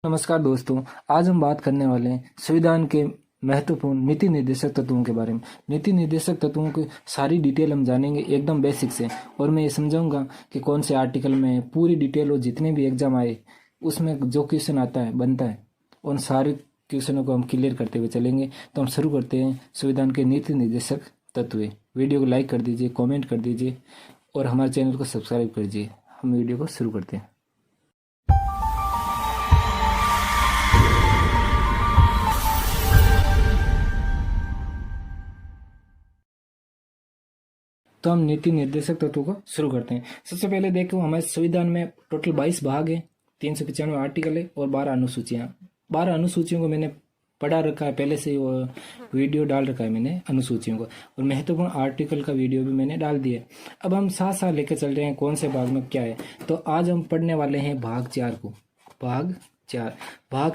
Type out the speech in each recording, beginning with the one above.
नमस्कार दोस्तों। आज हम बात करने वाले हैं संविधान के महत्वपूर्ण नीति निर्देशक तत्वों के बारे में। नीति निर्देशक तत्वों की सारी डिटेल हम जानेंगे एकदम बेसिक से, और मैं ये समझाऊंगा कि कौन से आर्टिकल में पूरी डिटेल, और जितने भी एग्जाम आए उसमें जो क्वेश्चन आता है बनता है, उन सारे क्वेश्चनों को हम क्लियर करते हुए चलेंगे। तो हम शुरू करते हैं संविधान के नीति निर्देशक तत्व। वीडियो को लाइक कर दीजिए, कॉमेंट कर दीजिए और हमारे चैनल को सब्सक्राइब कर दीजिए। हम वीडियो को शुरू करते हैं। तो हम नीति निर्देशक तत्वों को शुरू करते हैं। सबसे पहले देखो, हमारे संविधान में टोटल 22 भाग है, 395 आर्टिकल है और 12 अनुसूचियां। 12 अनुसूचियों को मैंने पढ़ा रखा है पहले से, वो वीडियो डाल रखा है मैंने अनुसूचियों को, और महत्वपूर्ण आर्टिकल का वीडियो भी मैंने डाल दिया। अब हम साथ साथ लेकर चल रहे हैं कौन से भाग में क्या है। तो आज हम पढ़ने वाले हैं भाग 4 को। भाग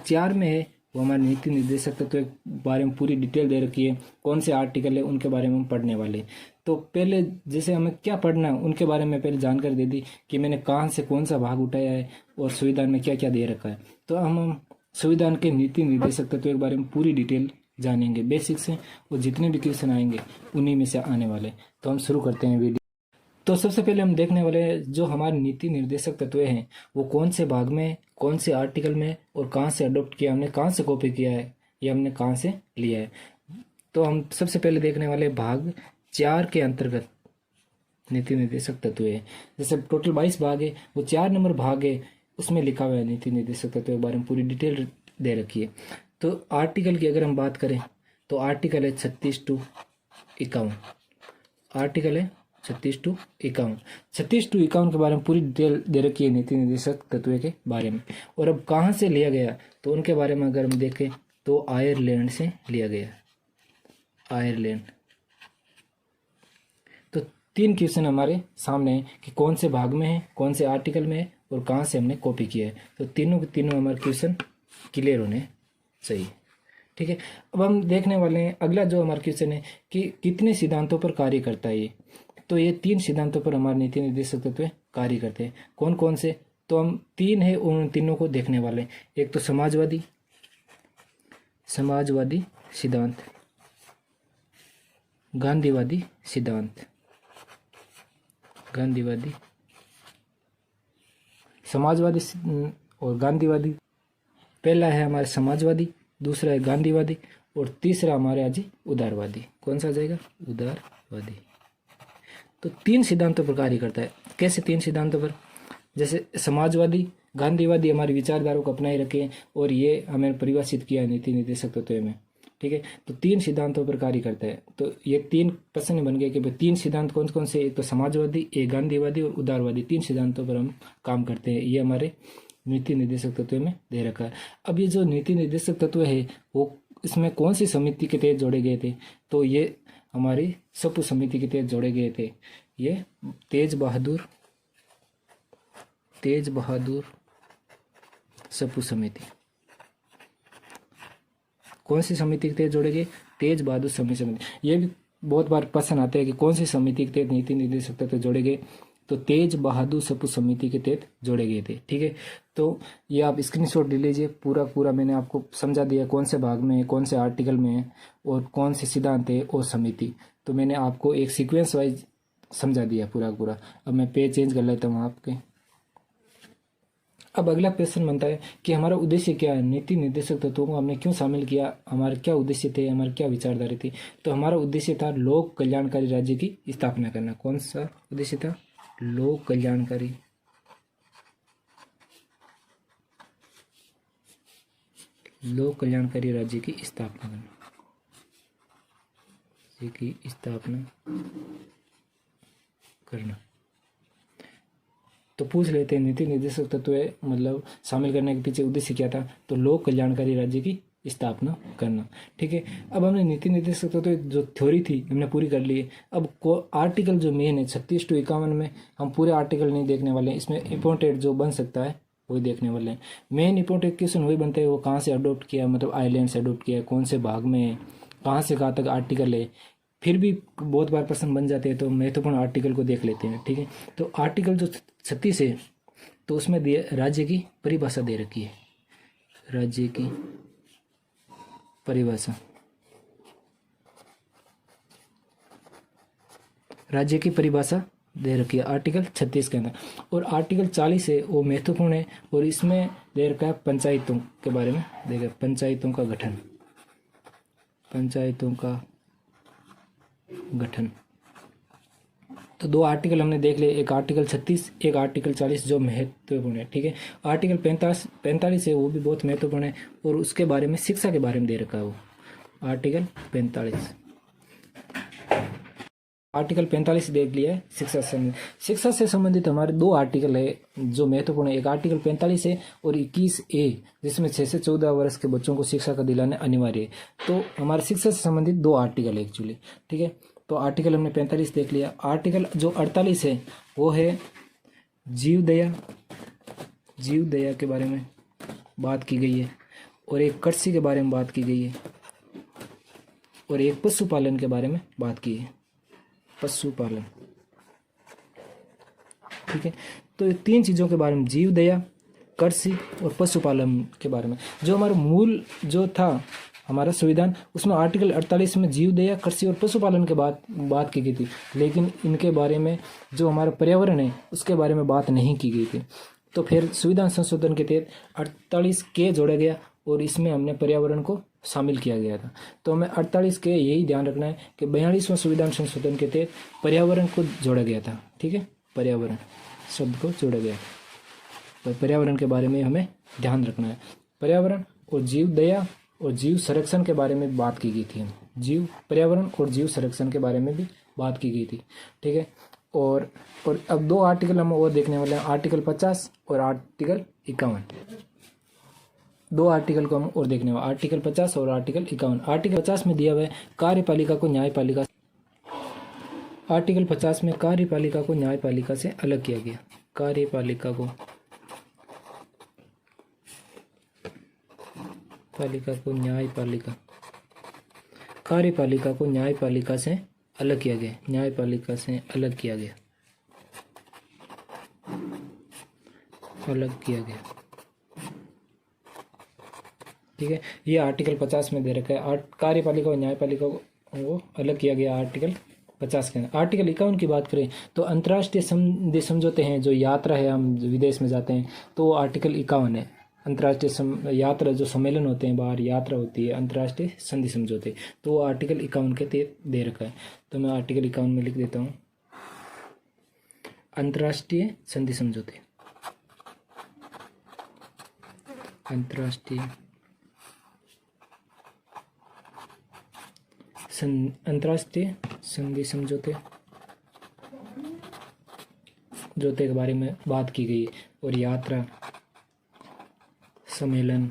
4 में है वो हमारे नीति निर्देशक तत्व के बारे में पूरी डिटेल दे रखी है, कौन से आर्टिकल है उनके बारे में हम पढ़ने वाले। तो पहले जैसे हमें क्या पढ़ना है उनके बारे में पहले जानकारी दे दी कि मैंने कहाँ से कौन सा भाग उठाया है और संविधान में क्या क्या दे रखा है। तो हम संविधान के नीति निर्देशक तत्व के बारे में पूरी डिटेल जानेंगे बेसिक से, और जितने भी क्वेश्चन आएंगे उन्हीं में से आने वाले। तो हम शुरू करते हैं वीडियो। तो सबसे पहले हम देखने वाले हैं जो हमारे नीति निर्देशक तत्व हैं वो कौन से भाग में, कौन से आर्टिकल में और कहाँ से अडॉप्ट किया, हमने कहाँ से कॉपी किया है, ये हमने कहाँ से लिया है। तो हम सबसे पहले देखने वाले भाग 4 के अंतर्गत नीति निर्देशक तत्व है। जैसे टोटल 22 भाग है, वो 4 नंबर भाग है, उसमें लिखा हुआ है नीति निर्देशक तत्व के बारे में पूरी डिटेल दे रखी है। तो आर्टिकल की अगर हम बात करें तो आर्टिकल है 36 to 51। आर्टिकल है 36 to 51। 36 to 51 के बारे में पूरी डिटेल दे रखी है नीति निर्देशक तत्व के बारे में। और अब कहाँ से लिया गया तो उनके बारे में अगर हम देखें तो आयरलैंड से लिया गया। आयरलैंड। तो 3 क्वेश्चन हमारे सामने हैं कि कौन से भाग में है, कौन से आर्टिकल में है और कहाँ से हमने कॉपी किया है। तो तीनों के तीनों हमारे क्वेश्चन क्लियर होने चाहिए। ठीक है। अब हम देखने वाले हैं अगला जो हमारा क्वेश्चन है कि कितने सिद्धांतों पर कार्य करता है ये। तो ये 3 सिद्धांतों पर हमारे नीति निर्देशक तत्व कार्य करते हैं। कौन कौन से, तो हम 3 है उन तीनों को देखने वाले हैं। एक तो समाजवादी सिद्धांत, गांधीवादी सिद्धांत, समाजवादी और गांधीवादी। पहला है हमारे समाजवादी, दूसरा है गांधीवादी और तीसरा हमारे आज उदारवादी। कौन सा आ जाएगा? उदारवादी। तो 3 सिद्धांतों पर कार्य करता है। कैसे 3 सिद्धांतों पर? जैसे समाजवादी, गांधीवादी हमारी विचारधारा को अपनाए रखे और ये हमें परिभाषित किया है नीति निर्देशक तत्व में। ठीक है। तो 3 सिद्धांतों पर कार्य करता है। तो ये 3 प्रश्न बन गए कि 3 सिद्धांत कौन कौन से। एक तो समाजवादी, एक गांधीवादी और उदारवादी। 3 सिद्धांतों पर हम काम करते हैं। ये हमारे नीति निर्देशक तत्व में दे रखा है। अब ये जो नीति निर्देशक तत्व है वो इसमें कौन सी समिति के तहत जोड़े गए थे? तो ये हमारी सपू समिति के तहत जोड़े गए थे। ये तेज बहादुर सपू समिति। कौन सी समिति के तहत जोड़े गए? तेज बहादुर समिति। ये भी बहुत बार प्रश्न आते हैं कि कौन सी समिति के तहत नीति निर्देशक तत्व जोड़े गए। तो तेज बहादुर सपू समिति के तहत जोड़े गए थे। ठीक है। तो ये आप स्क्रीनशॉट ले लीजिए। पूरा मैंने आपको समझा दिया कौन से भाग में है, कौन से आर्टिकल में है और कौन से सिद्धांत है और समिति। तो मैंने आपको एक सीक्वेंस वाइज समझा दिया पूरा। अब मैं पेज चेंज कर लेता हूँ आपके। अब अगला क्वेश्चन बनता है कि हमारा उद्देश्य क्या है, नीति निर्देशक तत्वों को हमने क्यों शामिल किया, हमारे क्या उद्देश्य थे, हमारी क्या विचारधारा थी। तो हमारा उद्देश्य था लोक कल्याणकारी राज्य की स्थापना करना। कौन सा उद्देश्य था? लोक कल्याणकारी राज्य की स्थापना करना। तो पूछ लेते हैं नीति निर्देशक तत्व मतलब शामिल करने के पीछे उद्देश्य क्या था। तो लोक कल्याणकारी राज्य की स्थापना करना। ठीक है। अब हमने नीति निर्देशक तत्व जो थ्योरी थी हमने पूरी कर ली है। अब आर्टिकल जो मेन है 36 to 51 में हम पूरे आर्टिकल नहीं देखने वाले हैं। इसमें इंपॉर्टेंट जो बन सकता है वही देखने वाले हैं। मेन इंपॉर्टेंट क्वेश्चन वही बनते हैं, वो कहाँ से अडोप्ट किया, मतलब आइलैंड से अडोप्ट किया, कौन से भाग में है, कहाँ से कहाँ तक आर्टिकल है। फिर भी बहुत बार प्रश्न बन जाते हैं तो महत्वपूर्ण आर्टिकल को देख लेते हैं। ठीक है। तो आर्टिकल जो 36 है तो उसमें राज्य की परिभाषा दे रखी है। राज्य की परिभाषा, राज्य की परिभाषा दे रखी है आर्टिकल 36 के अंदर। और आर्टिकल 40 है वो महत्वपूर्ण है और इसमें दे रखा है पंचायतों के बारे में, देखिए पंचायतों का गठन, पंचायतों का गठन। तो दो आर्टिकल हमने देख लिए, एक आर्टिकल 36, एक आर्टिकल 40 जो महत्वपूर्ण है, ठीक है। आर्टिकल 45 है वो भी बहुत महत्वपूर्ण है और उसके बारे में शिक्षा के बारे में दे रखा है वो आर्टिकल 45। आर्टिकल 45 देख लिया है शिक्षा से संबंधित। शिक्षा से संबंधित हमारे दो आर्टिकल है जो महत्वपूर्ण है, एक आर्टिकल 45 है और 21A जिसमें 6 से 14 वर्ष के बच्चों को शिक्षा का दिलाना अनिवार्य है। तो हमारे शिक्षा से संबंधित दो आर्टिकल है एक्चुअली, ठीक है। तो आर्टिकल हमने 45 देख लिया। आर्टिकल जो 48 है वो है जीव दया, जीव दया के बारे में बात की गई है और एक कृषि के बारे में बात की गई है और एक पशुपालन के बारे में बात की है, पशुपालन, ठीक है। तो तीन चीज़ों के बारे में, जीव दया, कृषि और पशुपालन के बारे में, जो हमारा मूल जो था हमारा संविधान उसमें आर्टिकल 48 में जीव दया, कृषि और पशुपालन के बात की गई थी, लेकिन इनके बारे में जो हमारा पर्यावरण है उसके बारे में बात नहीं की गई थी। तो फिर संविधान संशोधन के तहत 48 के जोड़ा गया और इसमें हमने पर्यावरण को शामिल किया गया था। तो हमें 48 के यही ध्यान रखना है कि 42वां संविधान संशोधन के तहत पर्यावरण को जोड़ा गया था, ठीक है, पर्यावरण शब्द को जोड़ा गया। तो पर्यावरण के बारे में हमें ध्यान रखना है। पर्यावरण और जीव दया और जीव संरक्षण के बारे में बात की गई थी, जीव पर्यावरण और जीव संरक्षण के बारे में भी बात की गई थी, ठीक है। और अब दो आर्टिकल हम और देखने वाले हैं, आर्टिकल 50 और आर्टिकल 51। दो आर्टिकल को हम और देखने वाले, आर्टिकल 50 और आर्टिकल 51। आर्टिकल 50 में दिया हुआ है कार्यपालिका को न्यायपालिका, आर्टिकल 50 में कार्यपालिका को न्यायपालिका से अलग किया गया, कार्यपालिका को न्यायपालिका, कार्यपालिका को न्यायपालिका से अलग किया गया, न्यायपालिका से अलग किया गया, अलग किया गया, ठीक है। ये आर्टिकल 50 में दे रखा है, कार्यपालिका और न्यायपालिका को अलग किया गया आर्टिकल 50 के अंदर। आर्टिकल 51 की बात करें तो अंतर्राष्ट्रीय संधि समझौते हैं, जो यात्रा है हम विदेश में जाते हैं तो आर्टिकल 51 है। अंतर्राष्ट्रीय यात्रा जो सम्मेलन होते हैं बाहर यात्रा होती है, अंतर्राष्ट्रीय संधि समझौते, तो वो आर्टिकल 51 के तहत दे रखा है। तो मैं आर्टिकल 51 में लिख देता हूँ अंतर्राष्ट्रीय संधि समझौते, अंतर्राष्ट्रीय संधि समझौते के बारे में बात की गई और यात्रा सम्मेलन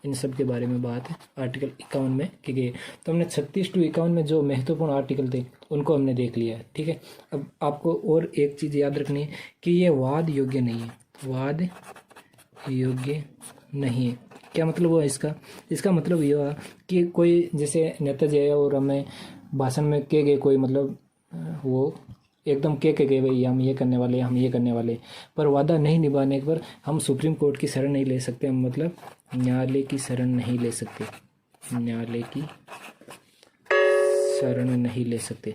इन सब के बारे में बात है आर्टिकल 51 में की गई। तो हमने 36 to 51 में जो महत्वपूर्ण आर्टिकल थे उनको हमने देख लिया है, ठीक है। अब आपको और एक चीज़ याद रखनी है कि ये वाद योग्य नहीं है, वाद योग्य नहीं है। क्या मतलब हुआ इसका मतलब ये हुआ कि कोई जैसे नेताजी है और हमें भाषण में कह गए कोई, मतलब वो एकदम कह के गए भाई हम ये करने वाले, हम ये करने वाले, पर वादा नहीं निभाने पर हम सुप्रीम कोर्ट की शरण नहीं ले सकते, हम मतलब न्यायालय की शरण नहीं ले सकते, न्यायालय की शरण नहीं ले सकते,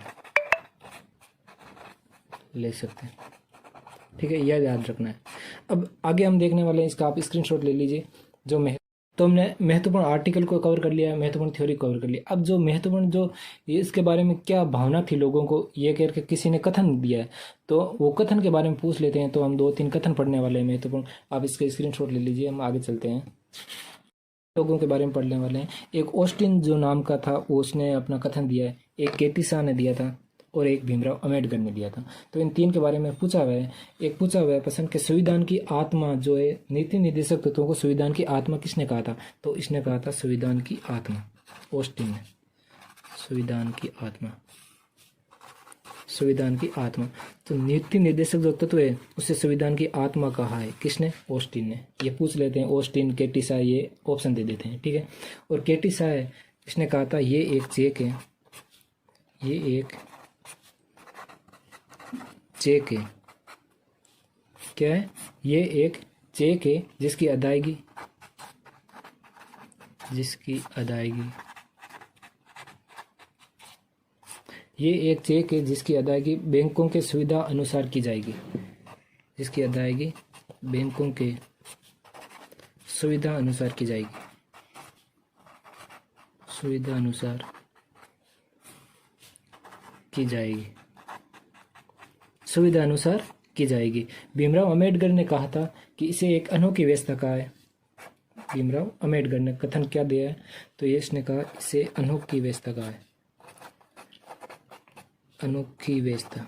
ठीक है, यह याद रखना है। अब आगे हम देखने वाले हैं, इसका आप स्क्रीनशॉट ले लीजिए। तो हमने महत्वपूर्ण आर्टिकल को कवर कर लिया, महत्वपूर्ण थ्योरी कवर कर लिया। अब जो महत्वपूर्ण जो इसके बारे में क्या भावना थी लोगों को, ये कह के किसी ने कथन दिया है तो वो कथन के बारे में पूछ लेते हैं। तो हम 2-3 कथन पढ़ने वाले हैं महत्वपूर्ण, आप इसके स्क्रीनशॉट ले लीजिए। हम आगे चलते हैं, लोगों के बारे में पढ़ने वाले हैं। एक ऑस्टिन जो नाम का था उसने अपना कथन दिया है, एक केटी शाह ने दिया था और एक भीमराव अम्बेडकर ने दिया था। तो इन 3 के बारे में पूछा हुआ है। एक पूछा हुआ है प्रश्न कि संविधान की आत्मा जो है, नीति निर्देशक तत्वों को संविधान की आत्मा किसने कहा था? तो इसने कहा था संविधान की आत्मा, ऑस्टिन ने, संविधान की आत्मा, संविधान की आत्मा। तो नीति निर्देशक जो तत्व है उसे संविधान की आत्मा कहा है किसने? ऑस्टिन ने। ये पूछ लेते हैं, ऑस्टिन, केटी शाह, ये ऑप्शन दे देते हैं, ठीक है। और केटी शाह है, इसने कहा था ये एक चेक है, ये एक चेक है। क्या है? ये एक चेक है जिसकी अदायगी जिसकी अदायगी, ये एक चेक है जिसकी अदायगी बैंकों के सुविधा अनुसार की जाएगी, जिसकी अदायगी बैंकों के सुविधा अनुसार की जाएगी, सुविधा अनुसार की जाएगी, सुविधा अनुसार की जाएगी। भीमराव अंबेडकर ने कहा था कि इसे एक अनोखी व्यवस्था कहा है। भीमराव अंबेडकर ने कथन क्या दिया है, तो ये इसने कहा इसे अनोखी व्यवस्था कहा है, अनोखी व्यवस्था।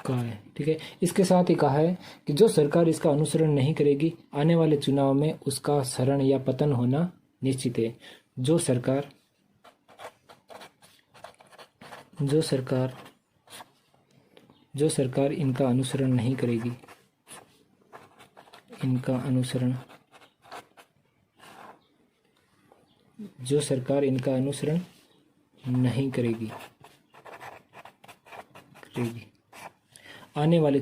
कहा है, ठीक है। इसके साथ ही कहा है कि जो सरकार इसका अनुसरण नहीं करेगी, आने वाले चुनाव में उसका शरण या पतन होना निश्चित है। जो सरकार इनका अनुसरण नहीं करेगी, जो सरकार इनका अनुसरण नहीं करेगी, आने वाले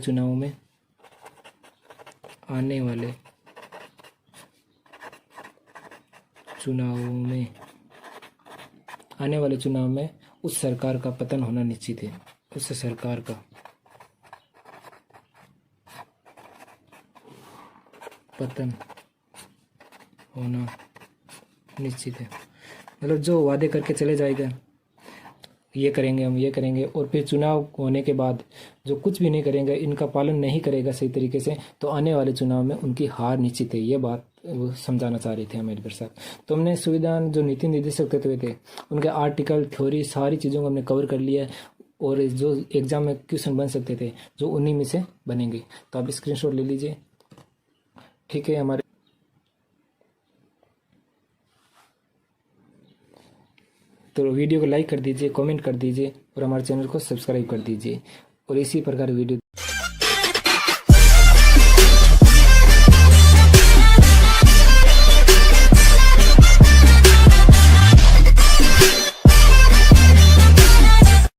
चुनाव में उस सरकार का पतन होना निश्चित है, उस सरकार का पतन होना निश्चित है। मतलब जो वादे करके चले जाएगा, ये करेंगे हम, ये करेंगे, और फिर चुनाव होने के बाद जो कुछ भी नहीं करेंगे, इनका पालन नहीं करेगा सही तरीके से, तो आने वाले चुनाव में उनकी हार निश्चित है। ये बात वो समझाना चाह रहे थे अम्बेडकर साहब। तो हमने संविधान जो नीति निर्देशक तत्व थे, उनके आर्टिकल, थ्योरी, सारी चीज़ों को हमने कवर कर लिया है, और जो एग्जाम में क्वेश्चन बन सकते थे, जो उन्हीं में से बनेंगे। तो आप स्क्रीनशॉट ले लीजिए, ठीक है। हमारे तो वीडियो को लाइक कर दीजिए, कमेंट कर दीजिए, और हमारे चैनल को सब्सक्राइब कर दीजिए, और इसी प्रकार वीडियो